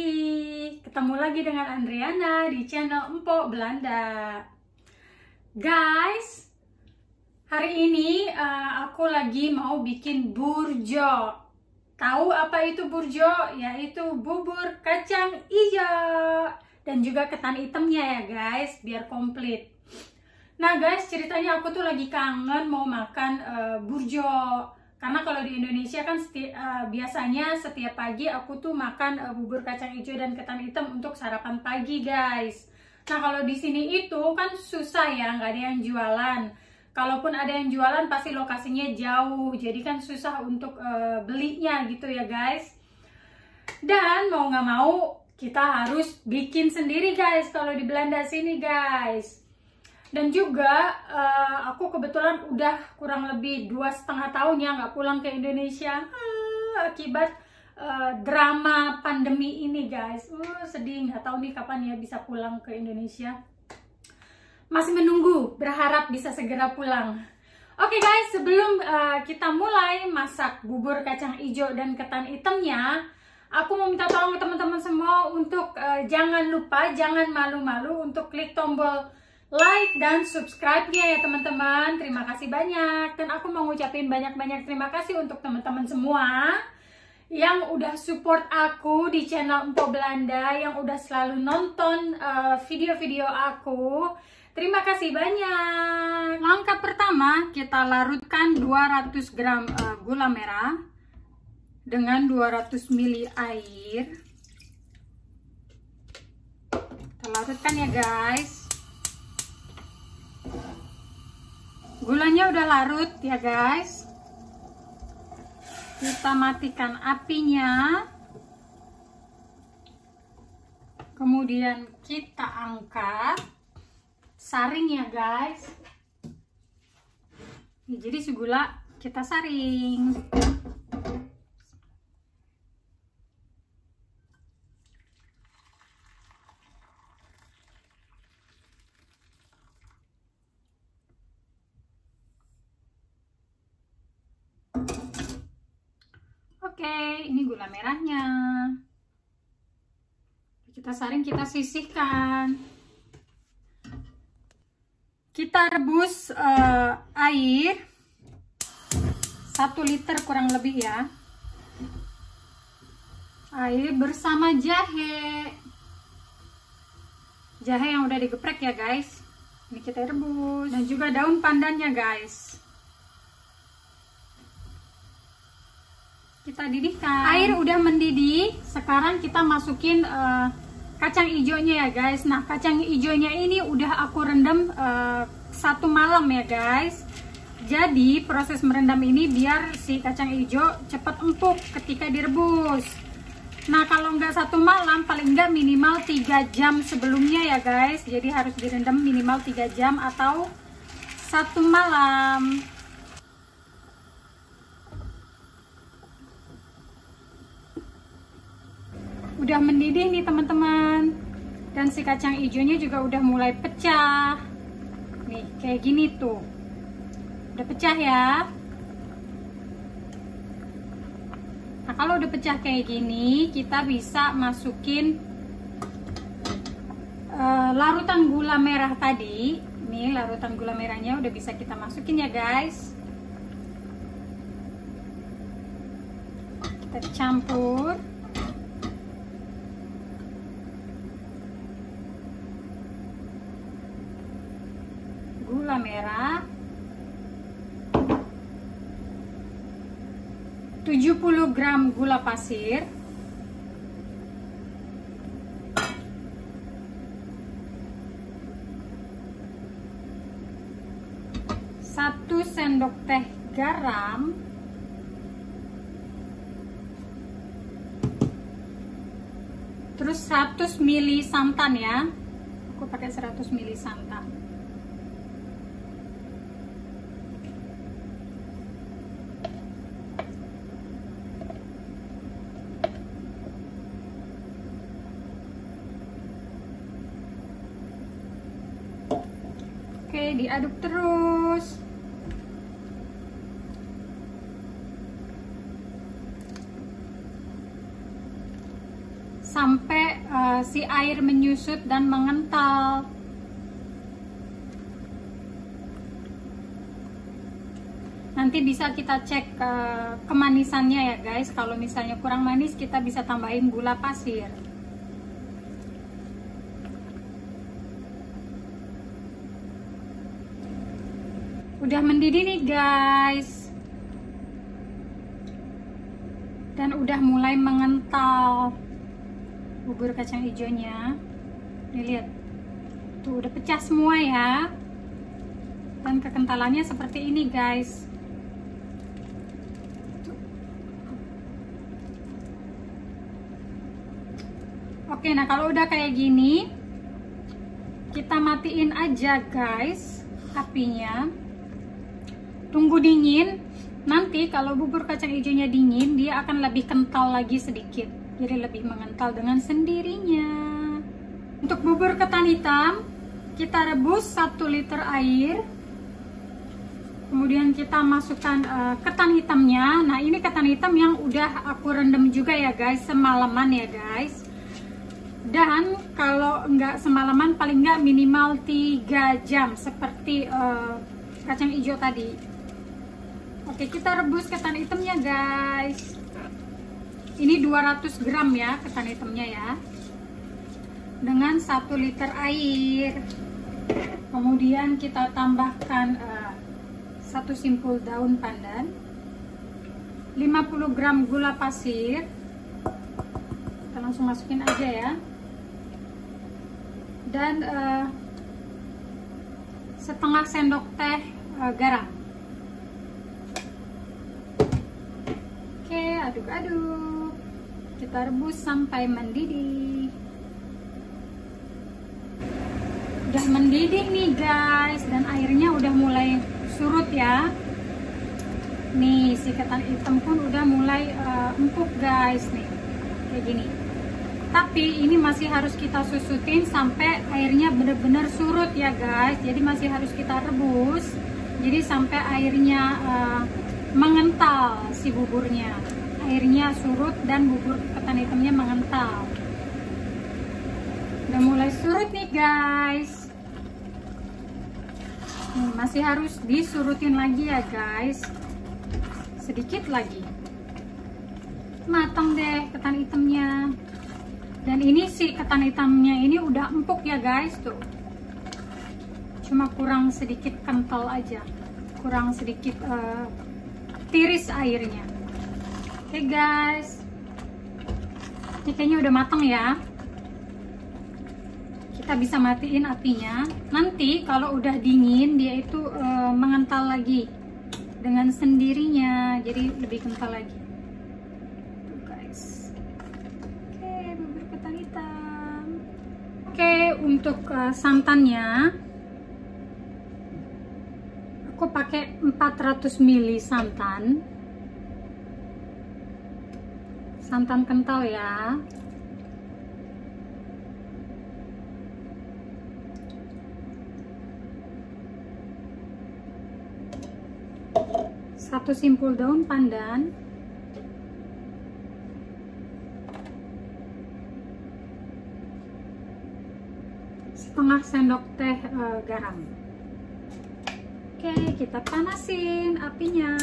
pagi, ketemu lagi dengan Andriana di channel Empok Belanda. Guys, hari ini aku lagi mau bikin burjo. Tahu apa itu burjo? Yaitu bubur kacang hijau dan juga ketan hitamnya ya guys, biar komplit. Nah guys, ceritanya aku tuh lagi kangen mau makan burjo. Karena kalau di Indonesia kan biasanya setiap pagi aku tuh makan bubur kacang hijau dan ketan hitam untuk sarapan pagi guys. Nah kalau di sini itu kan susah ya, nggak ada yang jualan. Kalaupun ada yang jualan pasti lokasinya jauh, jadi kan susah untuk belinya gitu ya guys. Dan mau nggak mau kita harus bikin sendiri guys kalau di Belanda sini guys. Dan juga aku kebetulan udah kurang lebih 2,5 tahun ya nggak pulang ke Indonesia akibat drama pandemi ini guys. Sedih, nggak tahu nih kapan ya bisa pulang ke Indonesia. Masih menunggu, berharap bisa segera pulang. Oke guys, sebelum kita mulai masak bubur kacang hijau dan ketan hitamnya, aku mau minta tolong ke teman-teman semua untuk jangan lupa, jangan malu-malu untuk klik tombol like dan subscribe-nya ya teman-teman. Terima kasih banyak. Dan aku mau ngucapin banyak-banyak terima kasih untuk teman-teman semua yang udah support aku di channel Empok Belanda, yang udah selalu nonton video-video aku. Terima kasih banyak. Langkah pertama, kita larutkan 200 gram gula merah dengan 200 ml air. Kita larutkan ya guys. Gulanya udah larut ya guys. Kita matikan apinya. Kemudian kita angkat. Saring ya guys. Jadi si gula kita saring. Oke, ini gula merahnya. Kita saring, kita sisihkan. Kita rebus air 1 liter kurang lebih ya. Air bersama jahe. Jahe yang udah digeprek ya guys. Ini kita rebus. Dan juga daun pandannya guys. Kita didihkan. Air udah mendidih. Sekarang kita masukin kacang hijaunya ya guys. Nah kacang hijaunya ini udah aku rendam 1 malam ya guys. Jadi proses merendam ini biar si kacang hijau cepat empuk ketika direbus. Nah kalau nggak 1 malam, paling nggak minimal 3 jam sebelumnya ya guys. Jadi harus direndam minimal 3 jam atau 1 malam. Udah mendidih nih teman-teman, dan si kacang hijaunya juga udah mulai pecah nih kayak gini tuh, udah pecah ya. Nah kalau udah pecah kayak gini, kita bisa masukin larutan gula merah tadi. Nih larutan gula merahnya udah bisa kita masukin ya guys. Kita campur. Gula merah 70 gram gula pasir, 1 sendok teh garam, terus 100 ml santan ya. Aku pakai 100 ml santan. Oke, diaduk terus. Sampai sampai si air menyusut dan mengental. Nanti bisa kita cek kemanisannya ya guys. Kalau misalnya kurang manis, kita bisa tambahin gula pasir. Udah mendidih nih guys, dan udah mulai mengental bubur kacang hijaunya. Nih lihat, tuh udah pecah semua ya, dan kekentalannya seperti ini guys. Oke, nah kalau udah kayak gini, kita matiin aja guys apinya. Tunggu dingin. Nanti kalau bubur kacang hijaunya dingin, dia akan lebih kental lagi sedikit. Jadi lebih mengental dengan sendirinya. Untuk bubur ketan hitam, kita rebus 1 liter air. Kemudian kita masukkan ketan hitamnya. Nah, ini ketan hitam yang udah aku rendam juga ya guys, semalaman ya guys. Dan kalau nggak semalaman, paling nggak minimal 3 jam seperti kacang hijau tadi. Oke, kita rebus ketan hitamnya guys. Ini 200 gram ya ketan hitamnya ya, dengan 1 liter air. Kemudian kita tambahkan 1 simpul daun pandan, 50 gram gula pasir. Kita langsung masukin aja ya. Dan setengah sendok teh garam. Oke, aduk-aduk. Kita rebus sampai mendidih. Udah mendidih nih guys, dan airnya udah mulai surut ya. Nih, si ketan hitam pun udah mulai empuk guys nih, kayak gini. Tapi ini masih harus kita susutin sampai airnya bener-bener surut ya guys. Jadi masih harus kita rebus. Jadi sampai airnya mengental si buburnya, airnya surut dan bubur ketan hitamnya mengental. Udah mulai surut nih guys. Masih harus disurutin lagi ya guys, sedikit lagi. Matang deh ketan hitamnya. Dan ini si ketan hitamnya ini udah empuk ya guys tuh. Cuma kurang sedikit kental aja, kurang sedikit tiris airnya. Oke guys, ini kayaknya udah matang ya. Kita bisa matiin apinya. Nanti kalau udah dingin, dia itu mengental lagi dengan sendirinya, jadi lebih kental lagi. Tuh guys. Oke, bubur ketan hitam. Oke, untuk santannya aku pakai 400 ml santan kental ya. Satu simpul daun pandan, setengah sendok teh garam. Oke, kita panasin apinya.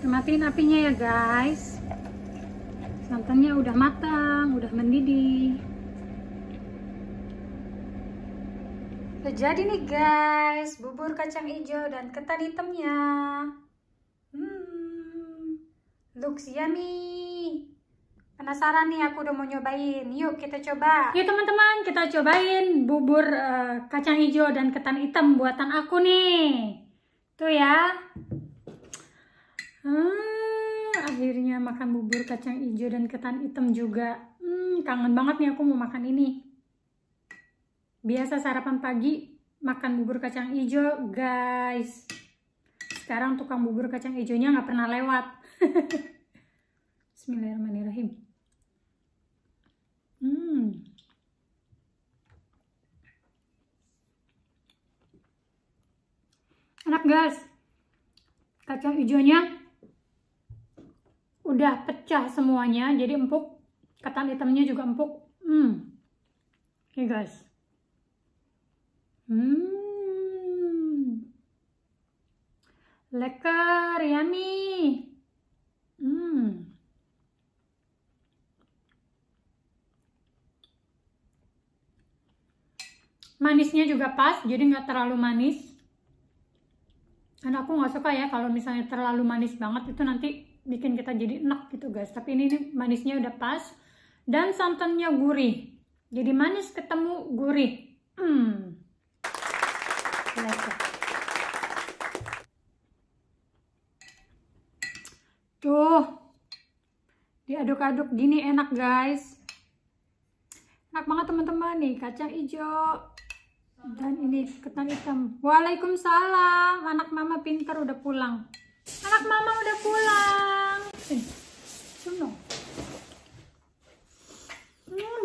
Matiin apinya ya guys. Santannya udah matang, udah mendidih. Udah jadi nih guys, bubur kacang hijau dan ketan hitamnya. Looks yummy. Penasaran nih, aku udah mau nyobain. Yuk kita coba. Yuk teman-teman, kita cobain bubur kacang hijau dan ketan hitam buatan aku nih. Tuh ya. Akhirnya makan bubur kacang hijau dan ketan hitam juga. Kangen banget nih aku mau makan ini. Biasa sarapan pagi makan bubur kacang hijau guys. Sekarang tukang bubur kacang hijaunya nggak pernah lewat. Bismillahirrahmanirrahim. Enak guys. Kacang hijaunya udah pecah semuanya, jadi empuk. Ketan hitamnya juga empuk. Oke guys. Lekker, yummy. Manisnya juga pas, jadi nggak terlalu manis. Karena aku nggak suka ya kalau misalnya terlalu manis banget, itu nanti bikin kita jadi enak gitu guys. Tapi ini manisnya udah pas dan santannya gurih. Jadi manis ketemu gurih. Tuh, diaduk-aduk gini enak guys. Enak banget teman-teman nih, kacang hijau dan ini ketan hitam. Waalaikumsalam, anak mama pintar udah pulang. Anak mama udah pulang.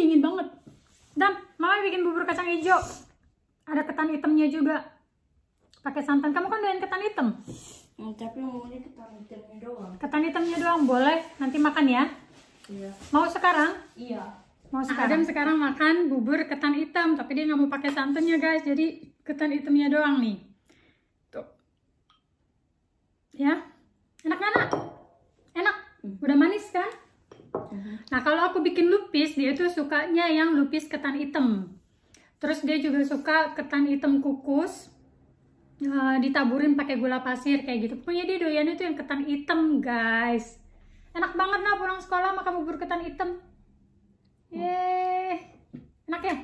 Dingin banget. Dan mama bikin bubur kacang hijau. Ada ketan hitamnya juga. Pakai santan. Kamu kan doyan ketan hitam? Tapi maunya ketan hitamnya doang. Ketan hitamnya doang, boleh. Nanti makan ya. Iya. Mau sekarang? Iya. Mau sekarang. Adam sekarang makan bubur ketan hitam, tapi dia nggak mau pakai santannya guys. Jadi ketan hitamnya doang nih. Tuh. Ya. Enak nggak, Nak? Enak. Udah manis kan? Nah, kalau aku bikin lupis, dia tuh sukanya yang lupis ketan hitam. Terus dia juga suka ketan hitam kukus, ditaburin pakai gula pasir kayak gitu. Pokoknya dia doyannya tuh yang ketan hitam, guys. Enak banget nah pulang sekolah makan bubur ketan hitam. Yeay. Enak ya?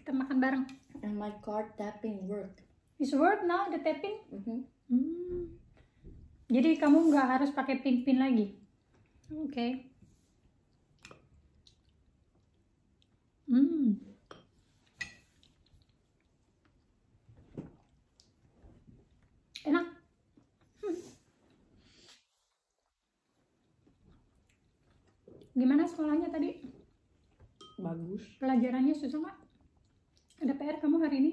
Kita makan bareng. And my card tapping work. Is work now the tapping? Jadi kamu nggak harus pakai pin-pin lagi. Oke. Enak. Gimana sekolahnya tadi? Bagus. Pelajarannya susah nggak? Ada PR kamu hari ini?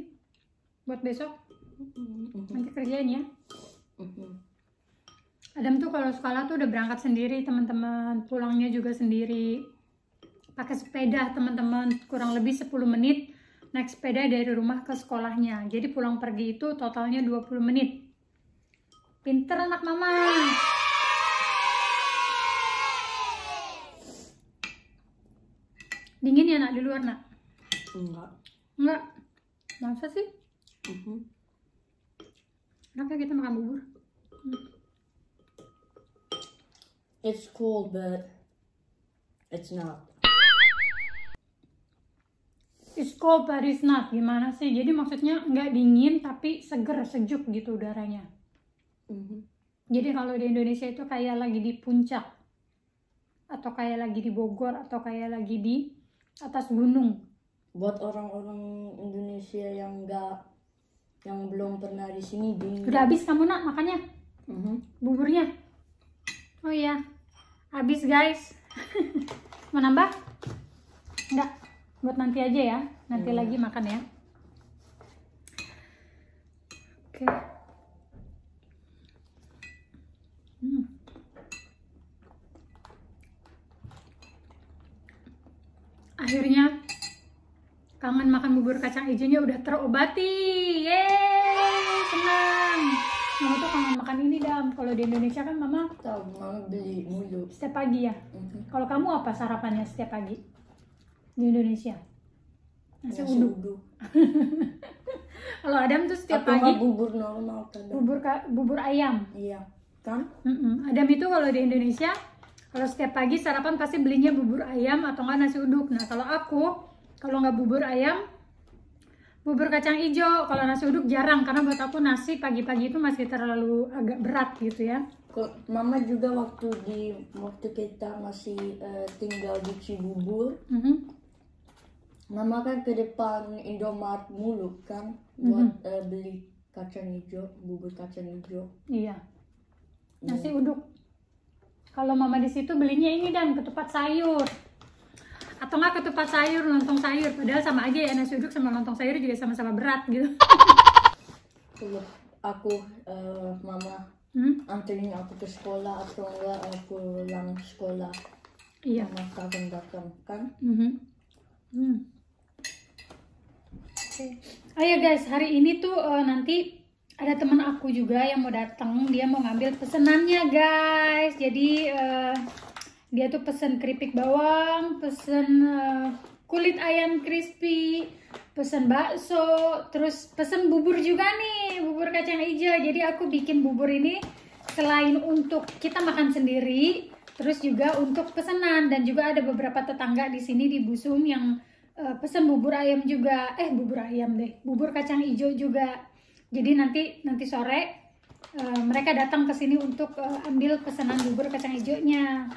Buat besok? Nanti kerjain ya. Adam tuh kalau sekolah tuh udah berangkat sendiri teman-teman, pulangnya juga sendiri, pakai sepeda teman-teman, kurang lebih 10 menit naik sepeda dari rumah ke sekolahnya. Jadi pulang pergi itu totalnya 20 menit. Pinter anak mama. Dingin ya nak di luar nak? Enggak. Masa sih? Enaknya kita makan bubur. It's cold, but it's not. It's cold but it's not. Gimana sih? Jadi maksudnya nggak dingin tapi seger, sejuk gitu udaranya. Jadi kalau di Indonesia itu kayak lagi di puncak, atau kayak lagi di Bogor, atau kayak lagi di atas gunung. Buat orang-orang Indonesia yang belum pernah di sini dingin. Udah habis kamu nak makannya? Buburnya? Oh iya, habis guys. Mau nambah? Enggak, buat nanti aja ya. Nanti lagi makan ya. Oke. Akhirnya kangen makan bubur kacang hijaunya udah terobati. Yeay, senang. Mama tuh kangen makan ini Dam. Kalau di Indonesia kan mama Mama beli mulu setiap pagi ya. Kalau kamu apa sarapannya setiap pagi di Indonesia? Nasi uduk. Kalau Adam tuh setiap atau pagi bubur normal kan? Bubur ayam. Iya kan? Adam itu kalau di Indonesia kalau setiap pagi sarapan pasti belinya bubur ayam atau nggak nasi uduk. Nah kalau aku kalau nggak bubur ayam, bubur kacang hijau. Kalau nasi uduk jarang karena buat aku nasi pagi-pagi itu masih terlalu agak berat gitu ya. Mama juga waktu kita masih tinggal di Cibubur, Mama kan ke depan Indomaret mulu kan buat beli kacang hijau, bubur kacang hijau. Iya. Nasi uduk. Kalau mama di situ belinya ini dan ketupat sayur. Atau nggak ketupat sayur, lontong sayur. Padahal sama aja ya, nasi uduk sama lontong sayur juga sama-sama berat gitu. Kalau aku, Mama anterin aku ke sekolah atau enggak aku pulang sekolah. Iya. Mama akan datang kan? Oh ya guys, hari ini tuh nanti ada teman aku juga yang mau datang. Dia mau ngambil pesenannya guys. Jadi dia tuh pesen keripik bawang, pesen kulit ayam crispy, pesen bakso, terus pesen bubur juga nih, bubur kacang hijau. Jadi aku bikin bubur ini selain untuk kita makan sendiri, terus juga untuk pesanan. Dan juga ada beberapa tetangga di sini di Busung yang pesen bubur ayam juga, bubur ayam deh, bubur kacang hijau juga. Jadi nanti sore mereka datang ke sini untuk ambil pesanan bubur kacang hijaunya.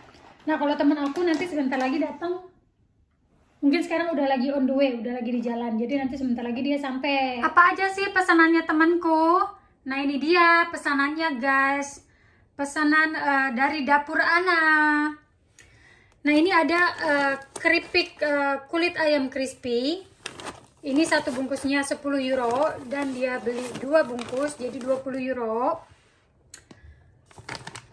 Nah kalau teman aku nanti sebentar lagi datang, mungkin sekarang udah lagi on the way, udah lagi di jalan. Jadi nanti sebentar lagi dia sampai. Apa aja sih pesanannya temanku? Nah ini dia pesanannya guys, pesanan dari dapur Ana. Nah ini ada keripik kulit ayam crispy. Ini satu bungkusnya 10 euro dan dia beli 2 bungkus jadi 20 euro.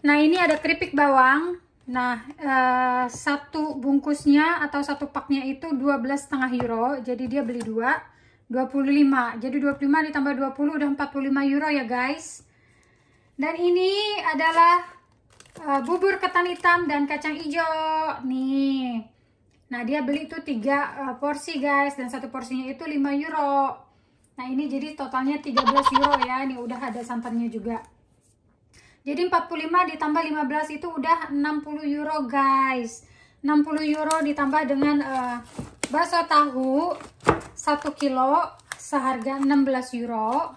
Nah ini ada keripik bawang. Nah satu bungkusnya atau satu paknya itu 12,5 euro. Jadi dia beli 2, 25. Jadi 25 ditambah 20 udah 45 euro ya guys. Dan ini adalah bubur ketan hitam dan kacang hijau nih. Nah dia beli itu 3 porsi guys, dan satu porsinya itu 5 euro. Nah ini jadi totalnya 13 euro ya. Ini udah ada santannya juga. Jadi 45 ditambah 15 itu udah 60 euro guys. 60 euro ditambah dengan bakso tahu 1 kilo seharga 16 euro.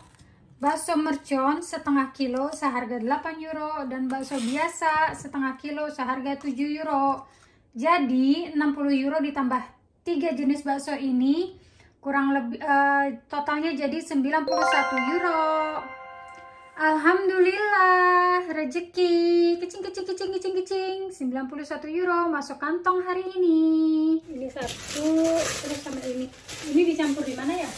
Bakso mercon setengah kilo seharga 8 euro. Dan bakso biasa setengah kilo seharga 7 euro. Jadi 60 euro ditambah 3 jenis bakso ini kurang lebih totalnya jadi 91 euro. Alhamdulillah, rezeki kicing 91 euro masuk kantong hari ini. Ini satu, terus sama ini dicampur di mana ya?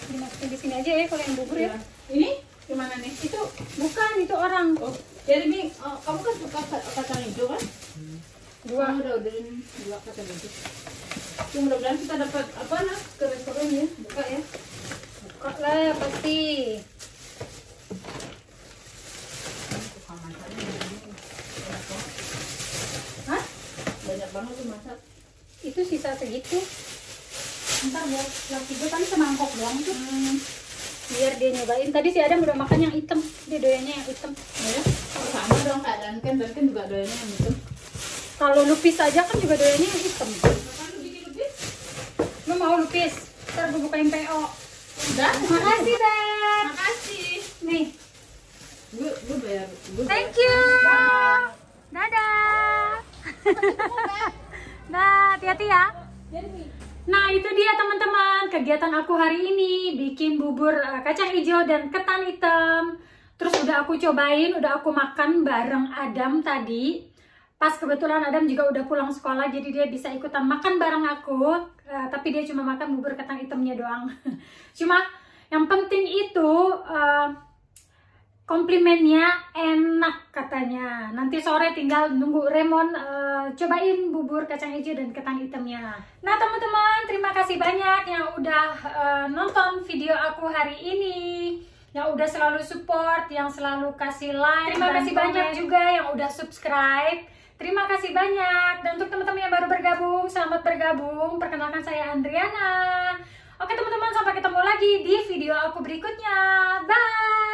Dimasukin di sini aja ya kalau yang bubur ya. Ini gimana nih? Itu bukan, itu orang. Oh, jadi ini kamu kan suka kacang hijau kan? 2. Kamu udah orderin 2 kacang hijau. Ya, mudah-mudahan kita dapat apa nah ke restoran ya, buka ya. Buka lah pasti. Hah? Banyak banget tuh masak. Itu sisa segitu. Ntar buat laki gue kan semangkok doang tuh. Biar dia nyobain. Tadi si Adam udah makan yang hitam. Dia doyannya yang hitam. Ya, sama dong keadaan kan juga doyannya yang hitam. Kalau lupis aja kan juga doyannya yang hitam. Kapan lu bikin lupis? Lu mau lupis? Ntar gue bukain PO. Udah. Makasih Dan. Makasih. Nih. Gue bayar. Thank you. Dadah. Dah, hati-hati ya. Nah itu dia teman-teman kegiatan aku hari ini, bikin bubur kacang hijau dan ketan hitam. Terus udah aku cobain, udah aku makan bareng Adam tadi. Pas kebetulan Adam juga udah pulang sekolah, jadi dia bisa ikutan makan bareng aku. Tapi dia cuma makan bubur ketan hitamnya doang. Cuma yang penting itu komplimennya enak katanya. Nanti sore tinggal nunggu Remon cobain bubur kacang hijau dan ketan hitamnya. Nah teman-teman, terima kasih banyak yang udah nonton video aku hari ini, yang udah selalu support, yang selalu kasih like. Terima kasih banyak juga yang udah subscribe. Terima kasih banyak. Dan untuk teman-teman yang baru bergabung, selamat bergabung. Perkenalkan saya Andriana. Oke teman-teman, sampai ketemu lagi di video aku berikutnya. Bye.